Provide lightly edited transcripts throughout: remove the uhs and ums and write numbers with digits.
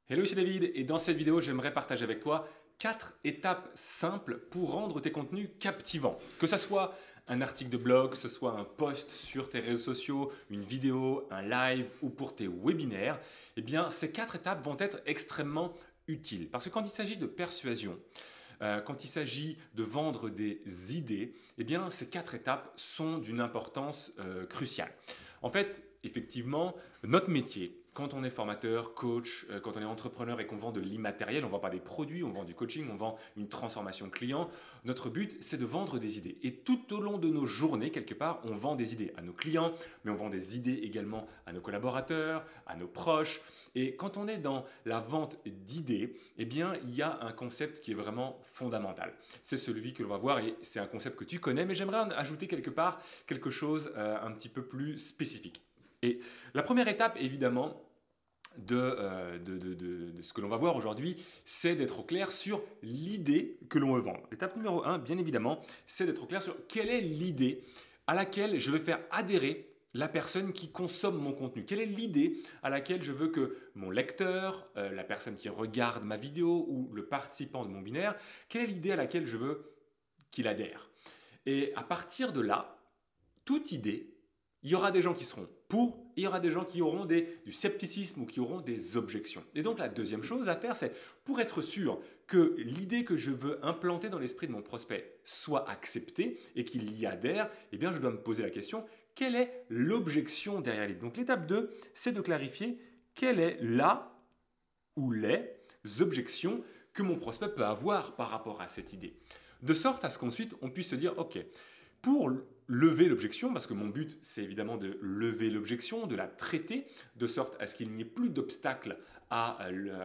Hello, ici David et dans cette vidéo, j'aimerais partager avec toi 4 étapes simples pour rendre tes contenus captivants. Que ce soit un article de blog, que ce soit un post sur tes réseaux sociaux, une vidéo, un live ou pour tes webinaires, eh bien ces 4 étapes vont être extrêmement utiles. Parce que quand il s'agit de persuasion, quand il s'agit de vendre des idées, eh bien ces 4 étapes sont d'une importance cruciale. En fait, effectivement, notre métier, quand on est formateur, coach, quand on est entrepreneur et qu'on vend de l'immatériel, on ne vend pas des produits, on vend du coaching, on vend une transformation client. Notre but, c'est de vendre des idées. Et tout au long de nos journées, quelque part, on vend des idées à nos clients, mais on vend des idées également à nos collaborateurs, à nos proches. Et quand on est dans la vente d'idées, eh bien, il y a un concept qui est vraiment fondamental. C'est celui que l'on va voir et c'est un concept que tu connais, mais j'aimerais en ajouter quelque part quelque chose un petit peu plus spécifique. Et la première étape, évidemment, de ce que l'on va voir aujourd'hui, c'est d'être au clair sur l'idée que l'on veut vendre. L'étape numéro 1, bien évidemment, c'est d'être au clair sur quelle est l'idée à laquelle je vais faire adhérer la personne qui consomme mon contenu. Quelle est l'idée à laquelle je veux que mon lecteur, la personne qui regarde ma vidéo ou le participant de mon binaire, quelle est l'idée à laquelle je veux qu'il adhère. Et à partir de là, toute idée, il y aura des gens qui seront pour, et il y aura des gens qui auront du scepticisme ou qui auront des objections. Et donc la deuxième chose à faire, c'est pour être sûr que l'idée que je veux implanter dans l'esprit de mon prospect soit acceptée et qu'il y adhère, eh bien je dois me poser la question, quelle est l'objection derrière l'idée? Donc l'étape 2, c'est de clarifier quelle est la ou les objections que mon prospect peut avoir par rapport à cette idée. De sorte à ce qu'ensuite on puisse se dire, ok, pour lever l'objection, parce que mon but c'est évidemment de lever l'objection, de la traiter, de sorte à ce qu'il n'y ait plus d'obstacle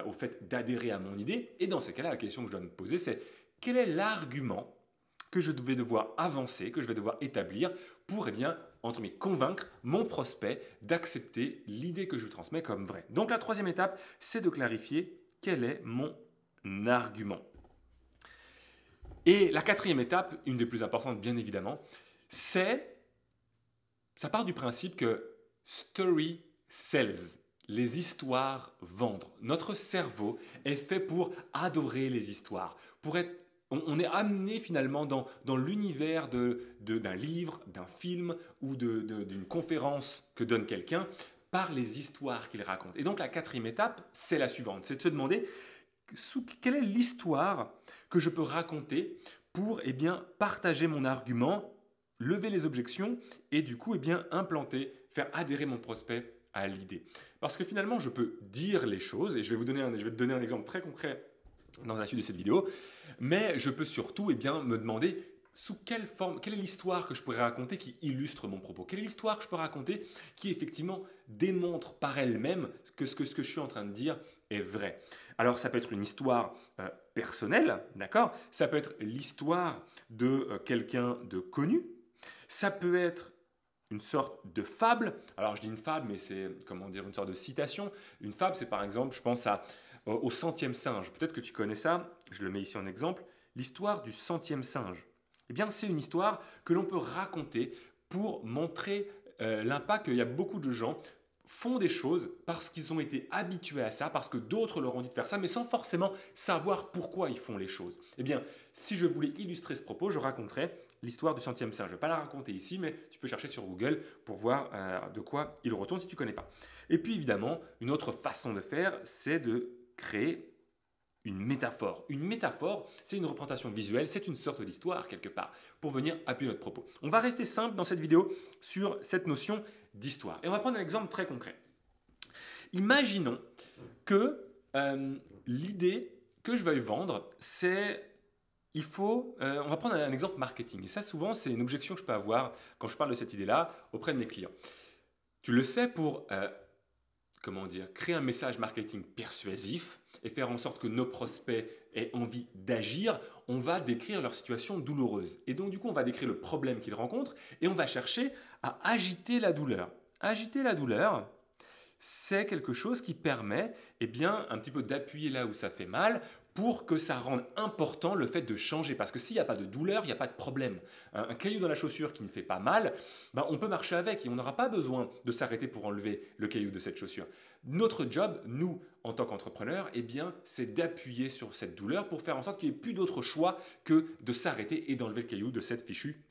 au fait d'adhérer à mon idée. Et dans ces cas-là, la question que je dois me poser, c'est quel est l'argument que je vais devoir avancer, que je vais devoir établir pour, entre guillemets, convaincre mon prospect d'accepter l'idée que je lui transmets comme vraie. Donc la troisième étape, c'est de clarifier quel est mon argument. Et la quatrième étape, une des plus importantes bien évidemment, ça part du principe que story sells, les histoires vendent. Notre cerveau est fait pour adorer les histoires, on est amené finalement dans l'univers d'un livre, d'un film ou d'une conférence que donne quelqu'un par les histoires qu'il raconte. Et donc la quatrième étape, c'est la suivante, c'est de se demander quelle est l'histoire que je peux raconter pour partager mon argument, lever les objections et du coup implanter, faire adhérer mon prospect à l'idée. Parce que finalement, je peux dire les choses, et je vais te donner un exemple très concret dans la suite de cette vidéo, mais je peux surtout me demander sous quelle forme, quelle est l'histoire que je pourrais raconter qui illustre mon propos? Quelle est l'histoire que je peux raconter qui effectivement démontre par elle-même que ce que je suis en train de dire est vrai? Alors ça peut être une histoire personnelle, d'accord? Ça peut être l'histoire de quelqu'un de connu. Ça peut être une sorte de fable. Alors je dis une fable, mais c'est une sorte de citation. Une fable, c'est par exemple, je pense au centième singe. Peut-être que tu connais ça, je le mets ici en exemple. L'histoire du centième singe. Eh bien, c'est une histoire que l'on peut raconter pour montrer l'impact qu'il y a beaucoup de gens font des choses parce qu'ils ont été habitués à ça, parce que d'autres leur ont dit de faire ça, mais sans forcément savoir pourquoi ils font les choses. Eh bien, si je voulais illustrer ce propos, je raconterais l'histoire du centième singe. Je ne vais pas la raconter ici, mais tu peux chercher sur Google pour voir de quoi il retourne si tu ne connais pas. Et puis évidemment, une autre façon de faire, c'est de créer une métaphore. Une métaphore, c'est une représentation visuelle, c'est une sorte d'histoire quelque part, pour venir appuyer notre propos. On va rester simple dans cette vidéo sur cette notion d'histoire. Et on va prendre un exemple très concret. Imaginons que l'idée que je vais vendre, c'est on va prendre un exemple marketing. Et ça, souvent, c'est une objection que je peux avoir quand je parle de cette idée-là auprès de mes clients. Tu le sais, pour créer un message marketing persuasif et faire en sorte que nos prospects aient envie d'agir, on va décrire leur situation douloureuse. Et donc, du coup, on va décrire le problème qu'ils rencontrent et on va chercher à agiter la douleur. Agiter la douleur, c'est quelque chose qui permet un petit peu d'appuyer là où ça fait mal pour que ça rende important le fait de changer. Parce que s'il n'y a pas de douleur, il n'y a pas de problème. Un caillou dans la chaussure qui ne fait pas mal, on peut marcher avec et on n'aura pas besoin de s'arrêter pour enlever le caillou de cette chaussure. Notre job, nous, en tant qu'entrepreneurs, eh bien, c'est d'appuyer sur cette douleur pour faire en sorte qu'il n'y ait plus d'autre choix que de s'arrêter et d'enlever le caillou de ce fichu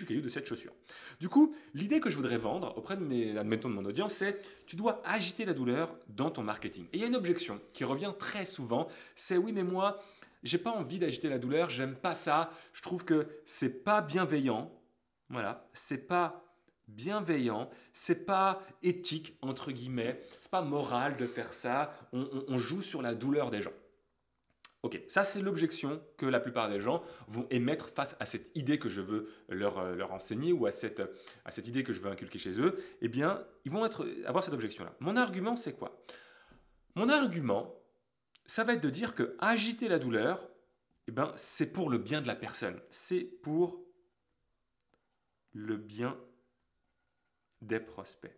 caillou de cette chaussure. Du coup, l'idée que je voudrais vendre auprès admettons, de mon audience, c'est tu dois agiter la douleur dans ton marketing. Et il y a une objection qui revient très souvent, c'est oui, mais moi, j'ai pas envie d'agiter la douleur, j'aime pas ça, je trouve que c'est pas bienveillant. Voilà, c'est pas bienveillant, c'est pas éthique entre guillemets, c'est pas moral de faire ça, on joue sur la douleur des gens. Ok, ça c'est l'objection que la plupart des gens vont émettre face à cette idée que je veux leur enseigner ou à cette idée que je veux inculquer chez eux. Eh bien, ils vont avoir cette objection-là. Mon argument, c'est quoi? Mon argument, ça va être de dire que agiter la douleur, eh ben, c'est pour le bien de la personne. C'est pour le bien des prospects.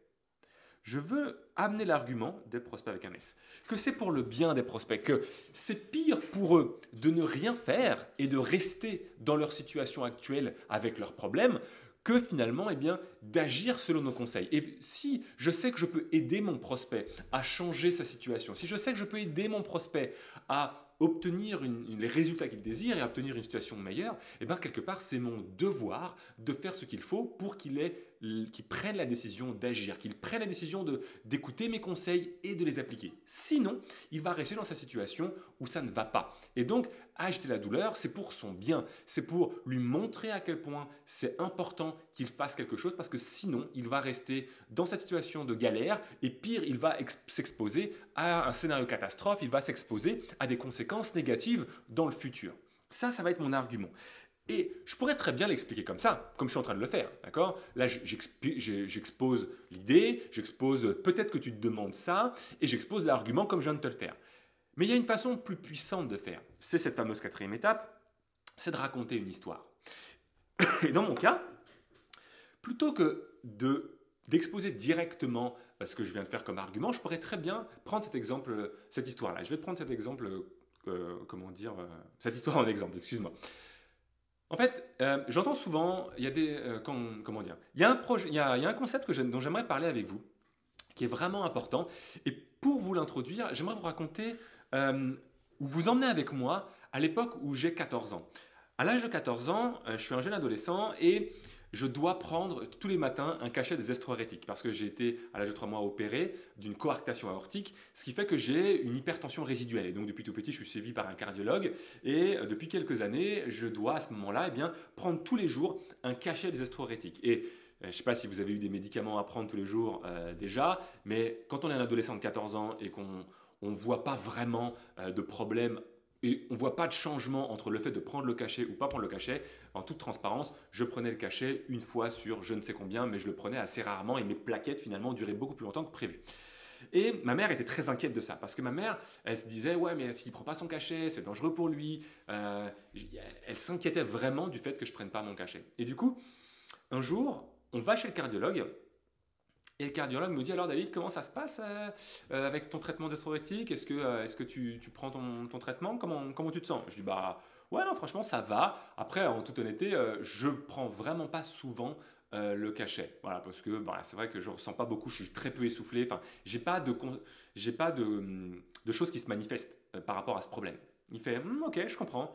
Je veux amener l'argument des prospects avec un S, que c'est pour le bien des prospects, que c'est pire pour eux de ne rien faire et de rester dans leur situation actuelle avec leurs problèmes que finalement eh bien, d'agir selon nos conseils. Et si je sais que je peux aider mon prospect à changer sa situation, si je sais que je peux aider mon prospect à obtenir les résultats qu'il désire et à obtenir une situation meilleure, eh bien, quelque part, c'est mon devoir de faire ce qu'il faut pour qu'il prenne la décision d'agir, qu'il prenne la décision d'écouter mes conseils et de les appliquer. Sinon, il va rester dans sa situation où ça ne va pas. Et donc, agiter la douleur, c'est pour son bien, c'est pour lui montrer à quel point c'est important qu'il fasse quelque chose parce que sinon, il va rester dans cette situation de galère et pire, il va s'exposer à un scénario catastrophe, il va s'exposer à des conséquences négatives dans le futur. Ça va être mon argument. Et je pourrais très bien l'expliquer comme ça, comme je suis en train de le faire, d'accord? Là, j'expose l'idée, j'expose peut-être que tu te demandes ça, et j'expose l'argument comme je viens de te le faire. Mais il y a une façon plus puissante de faire. C'est cette fameuse quatrième étape, c'est de raconter une histoire. Et dans mon cas, plutôt que d'exposer directement ce que je viens de faire comme argument, je pourrais très bien prendre cette histoire-là. Je vais te prendre cet exemple, cette histoire en exemple, excuse-moi. En fait, j'entends souvent, il y a un concept dont j'aimerais parler avec vous, qui est vraiment important. Et pour vous l'introduire, j'aimerais vous raconter, ou vous emmener avec moi à l'époque où j'ai 14 ans. À l'âge de 14 ans, je suis un jeune adolescent et je dois prendre tous les matins un cachet des rétiques parce que j'ai été à l'âge de 3 mois opéré d'une coarctation aortique, ce qui fait que j'ai une hypertension résiduelle. Et donc depuis tout petit, je suis suivi par un cardiologue et depuis quelques années, je dois à ce moment-là prendre tous les jours un cachet des rétiques. Et je ne sais pas si vous avez eu des médicaments à prendre tous les jours déjà, mais quand on est un adolescent de 14 ans et qu'on ne voit pas vraiment de problème et on ne voit pas de changement entre le fait de prendre le cachet ou pas prendre le cachet, en toute transparence, je prenais le cachet une fois sur je ne sais combien, mais je le prenais assez rarement et mes plaquettes finalement duraient beaucoup plus longtemps que prévu. Et ma mère était très inquiète de ça, parce que ma mère, elle se disait, ouais, mais s'il ne prend pas son cachet, c'est dangereux pour lui. Elle s'inquiétait vraiment du fait que je ne prenne pas mon cachet. Et du coup, un jour, on va chez le cardiologue, et le cardiologue me dit, alors David, comment ça se passe avec ton traitement d'estrorétique? Est-ce que tu prends ton traitement? Comment tu te sens? Je dis, bah ouais, non, franchement, ça va. Après, en toute honnêteté, je prends vraiment pas souvent le cachet. Voilà, parce que c'est vrai que je ressens pas beaucoup, je suis très peu essoufflé. Enfin, j'ai pas de choses qui se manifestent par rapport à ce problème. Il fait, ok, je comprends.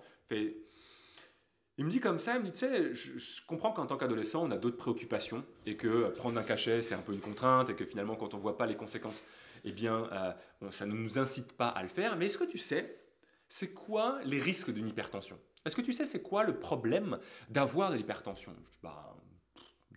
Il me dit comme ça, il me dit, tu sais, je comprends qu'en tant qu'adolescent, on a d'autres préoccupations et que prendre un cachet, c'est un peu une contrainte et que finalement, quand on ne voit pas les conséquences, eh bien, ça ne nous incite pas à le faire. Mais est-ce que tu sais, c'est quoi les risques d'une hypertension? Est-ce que tu sais, c'est quoi le problème d'avoir de l'hypertension? Je dis,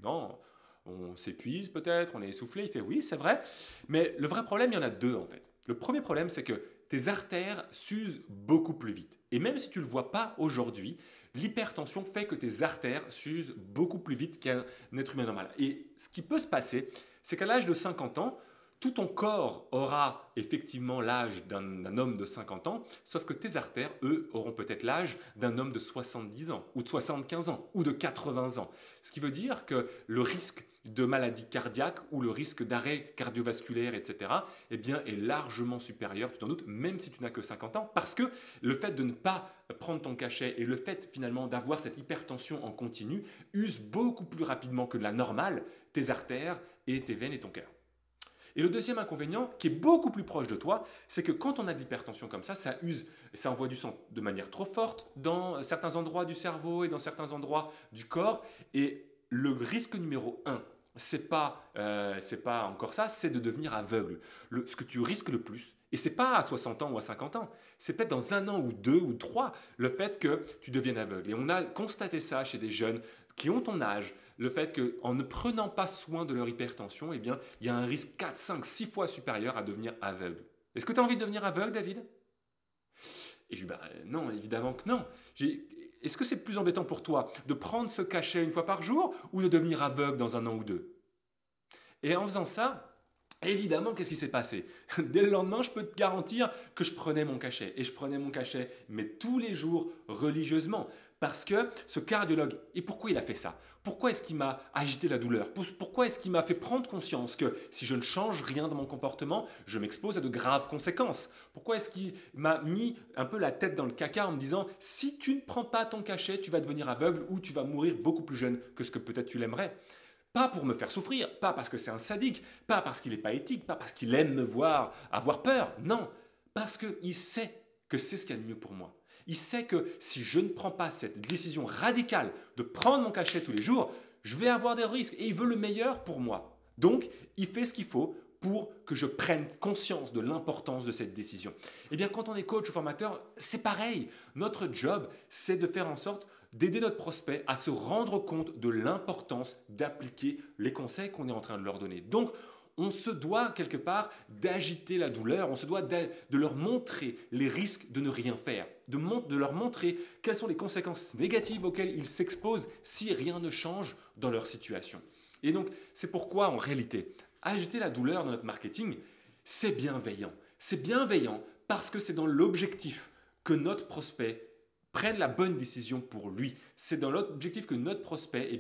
non, on s'épuise peut-être, on est essoufflé. Il fait, oui, c'est vrai. Mais le vrai problème, il y en a deux en fait. Le premier problème, c'est que tes artères s'usent beaucoup plus vite. Et même si tu ne le vois pas aujourd'hui, l'hypertension fait que tes artères s'usent beaucoup plus vite qu'un être humain normal. Et ce qui peut se passer, c'est qu'à l'âge de 50 ans, tout ton corps aura effectivement l'âge d'un homme de 50 ans, sauf que tes artères, eux, auront peut-être l'âge d'un homme de 70 ans, ou de 75 ans, ou de 80 ans. Ce qui veut dire que le risque de maladie cardiaque ou le risque d'arrêt cardiovasculaire, etc., eh bien, est largement supérieur, tu t'en doutes, même si tu n'as que 50 ans, parce que le fait de ne pas prendre ton cachet et le fait finalement d'avoir cette hypertension en continu use beaucoup plus rapidement que la normale tes artères et tes veines et ton cœur. Et le deuxième inconvénient, qui est beaucoup plus proche de toi, c'est que quand on a de l'hypertension comme ça use, ça envoie du sang de manière trop forte dans certains endroits du cerveau et dans certains endroits du corps. Et le risque numéro un, c'est pas encore ça, c'est de devenir aveugle. Ce que tu risques le plus, et c'est pas à 60 ans ou à 50 ans, c'est peut-être dans un an ou deux ou trois, le fait que tu deviennes aveugle. Et on a constaté ça chez des jeunes qui ont ton âge, le fait qu'en ne prenant pas soin de leur hypertension, eh bien, il y a un risque 4, 5, 6 fois supérieur à devenir aveugle. Est-ce que tu as envie de devenir aveugle, David? Et je dis, bah, non, évidemment que non. Est-ce que c'est plus embêtant pour toi de prendre ce cachet une fois par jour ou de devenir aveugle dans un an ou deux? Et en faisant ça, évidemment, qu'est-ce qui s'est passé? Dès le lendemain, je peux te garantir que je prenais mon cachet. Et je prenais mon cachet, mais tous les jours, religieusement. Parce que ce cardiologue, et pourquoi il a fait ça? Pourquoi est-ce qu'il m'a agité la douleur? Pourquoi est-ce qu'il m'a fait prendre conscience que si je ne change rien dans mon comportement, je m'expose à de graves conséquences? Pourquoi est-ce qu'il m'a mis un peu la tête dans le caca en me disant si tu ne prends pas ton cachet, tu vas devenir aveugle ou tu vas mourir beaucoup plus jeune que ce que peut-être tu l'aimerais? Pas pour me faire souffrir, pas parce que c'est un sadique, pas parce qu'il n'est pas éthique, pas parce qu'il aime me voir avoir peur, non, parce qu'il sait que c'est ce qu'il y a de mieux pour moi. Il sait que si je ne prends pas cette décision radicale de prendre mon cachet tous les jours, je vais avoir des risques et il veut le meilleur pour moi. Donc, il fait ce qu'il faut pour que je prenne conscience de l'importance de cette décision. Eh bien, quand on est coach ou formateur, c'est pareil. Notre job, c'est de faire en sorte d'aider notre prospect à se rendre compte de l'importance d'appliquer les conseils qu'on est en train de leur donner. Donc, on se doit quelque part d'agiter la douleur, on se doit de leur montrer les risques de ne rien faire, de leur montrer quelles sont les conséquences négatives auxquelles ils s'exposent si rien ne change dans leur situation. Et donc, c'est pourquoi, en réalité, agiter la douleur dans notre marketing, c'est bienveillant. C'est bienveillant parce que c'est dans l'objectif que notre prospect prenne la bonne décision pour lui. C'est dans l'objectif que notre prospect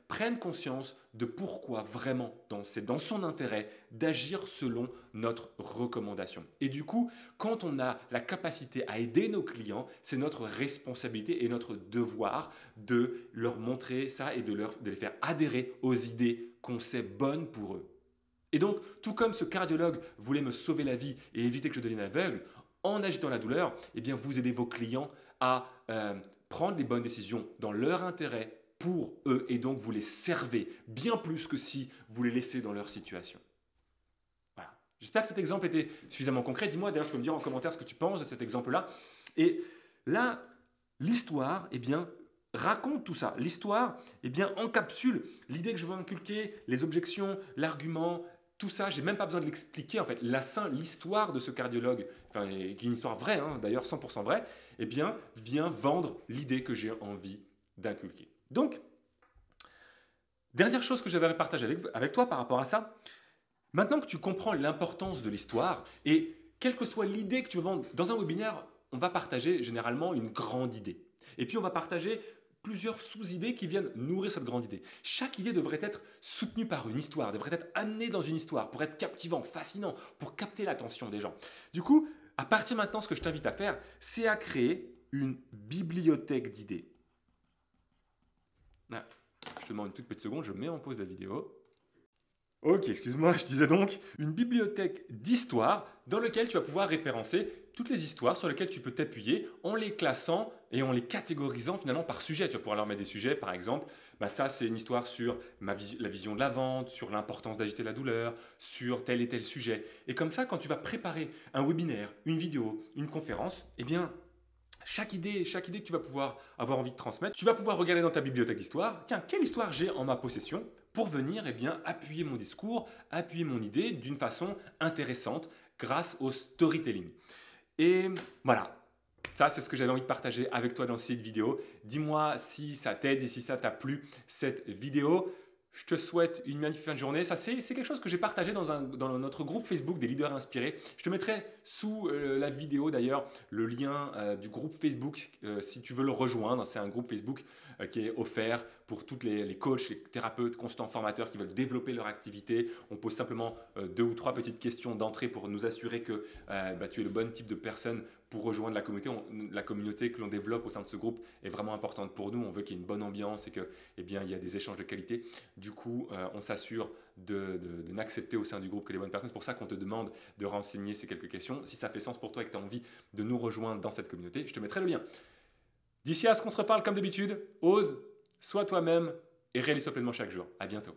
prenne conscience de pourquoi vraiment c'est dans son intérêt d'agir selon notre recommandation. Et du coup, quand on a la capacité à aider nos clients, c'est notre responsabilité et notre devoir de leur montrer ça et de les faire adhérer aux idées qu'on sait bonnes pour eux. Et donc, tout comme ce cardiologue voulait me sauver la vie et éviter que je devienne aveugle, en agitant la douleur, vous aidez vos clients à prendre les bonnes décisions dans leur intérêt pour eux et donc vous les servez bien plus que si vous les laissez dans leur situation. Voilà. J'espère que cet exemple était suffisamment concret. Dis-moi d'ailleurs, tu peux me dire en commentaire ce que tu penses de cet exemple-là. Et là, l'histoire, raconte tout ça. L'histoire, encapsule l'idée que je veux inculquer, les objections, l'argument, tout ça, j'ai même pas besoin de l'expliquer en fait. L'histoire de ce cardiologue, qui est une histoire vraie, d'ailleurs 100% vraie, vient vendre l'idée que j'ai envie d'inculquer. Donc, dernière chose que j'avais à partager avec toi par rapport à ça, maintenant que tu comprends l'importance de l'histoire et quelle que soit l'idée que tu veux vendre, dans un webinaire, on va partager généralement une grande idée. Et puis on va partager plusieurs sous-idées qui viennent nourrir cette grande idée. Chaque idée devrait être soutenue par une histoire, devrait être amenée dans une histoire pour être captivant, fascinant, pour capter l'attention des gens. Du coup, à partir de maintenant, ce que je t'invite à faire, c'est à créer une bibliothèque d'idées. Ah, je te demande une toute petite seconde, je mets en pause la vidéo. Ok, excuse-moi, je disais donc une bibliothèque d'histoires dans laquelle tu vas pouvoir référencer toutes les histoires sur lesquelles tu peux t'appuyer en les classant et en les catégorisant finalement par sujet. Tu vas pouvoir leur mettre des sujets, par exemple, ça c'est une histoire sur la vision de la vente, sur l'importance d'agiter la douleur, sur tel et tel sujet. Et comme ça, quand tu vas préparer un webinaire, une vidéo, une conférence, chaque idée que tu vas pouvoir avoir envie de transmettre, tu vas pouvoir regarder dans ta bibliothèque d'histoire, tiens, quelle histoire j'ai en ma possession pour venir appuyer mon discours, appuyer mon idée d'une façon intéressante grâce au storytelling. Et voilà, ça c'est ce que j'avais envie de partager avec toi dans cette vidéo. Dis-moi si ça t'aide et si ça t'a plu cette vidéo. Je te souhaite une magnifique fin de journée. Ça, c'est quelque chose que j'ai partagé dans notre groupe Facebook des leaders inspirés. Je te mettrai sous la vidéo d'ailleurs le lien du groupe Facebook si tu veux le rejoindre. C'est un groupe Facebook qui est offert pour tous les coachs, les thérapeutes, consultants formateurs qui veulent développer leur activité. On pose simplement 2 ou 3 petites questions d'entrée pour nous assurer que tu es le bon type de personne pour rejoindre la communauté. La communauté que l'on développe au sein de ce groupe est vraiment importante pour nous. On veut qu'il y ait une bonne ambiance et qu'il y a des échanges de qualité. Du coup, on s'assure de n'accepter au sein du groupe que les bonnes personnes. C'est pour ça qu'on te demande de renseigner ces quelques questions. Si ça fait sens pour toi et que tu as envie de nous rejoindre dans cette communauté, je te mettrai le lien. D'ici à ce qu'on se reparle comme d'habitude, ose, sois toi-même et réalise-toi pleinement chaque jour. À bientôt.